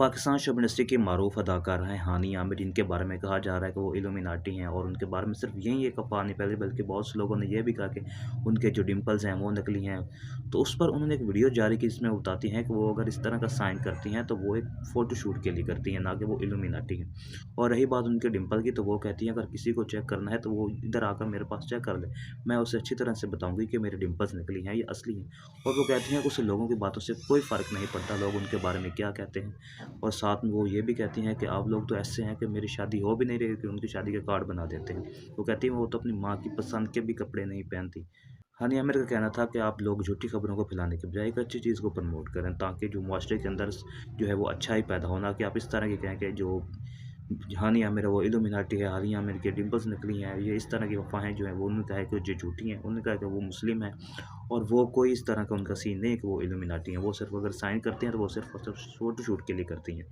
Pakistan show industry की मारूफ अदाकारा हैं हानी आमिर, जिनके बारे में कहा जा रहा है कि वो इल्यूमिनाटी हैं और उनके बारे में सिर्फ यही एक अफ़वाह नहीं फैली, बल्कि बहुत से लोगों ने यह भी कहा कि उनके जो डिंपल्स हैं वो नकली हैं। तो उस पर उन्होंने एक वीडियो जारी की जिसमें वो बताती हैं कि वो अगर इस तरह का साइन करती हैं तो वो एक फ़ोटोशूट के लिए करती हैं, ना कि वो इल्यूमिनाटी हैं। और रही बात उनके डिंपल की, तो वो कहती हैं अगर किसी को चेक करना है तो वो इधर आकर मेरे पास चेक कर ले, मैं उसे अच्छी तरह से बताऊँगी कि मेरे डिंपल्स नकली हैं या असली हैं। और वो कहती हैं कि उसे लोगों की बातों से कोई फ़र्क नहीं पड़ता लोग उनके बारे में क्या कहते हैं। और साथ में वो ये भी कहती हैं कि आप लोग तो ऐसे हैं कि मेरी शादी हो भी नहीं रही कि उनकी शादी के कार्ड बना देते हैं। वो कहती हैं वो तो अपनी माँ की पसंद के भी कपड़े नहीं पहनती। हानि आमिर का कहना था कि आप लोग झूठी खबरों को फैलाने के बजाय एक अच्छी चीज़ को प्रमोट करें, ताकि जो मुआशरे के अंदर जो है वो अच्छाई पैदा हो, ना कि आप इस तरह की कहें कि जो हानि आमिर है वो इल्यूमिनाटी है, हानि आमिर के डिंपल्स नकली हैं। ये इस तरह की अफ़वाहें जो हैं वो उन्होंने कहा है कि जो झूठी हैं। उन्होंने कहा कि वो मुस्लिम हैं और वो कोई इस तरह का उनका सीन नहीं है कि वो इल्यूमिनाटी हैं। वो सिर्फ़ अगर साइन करते हैं तो वो सिर्फ़ और सिर्फ़ फ़ोटो शूट के लिए करती हैं।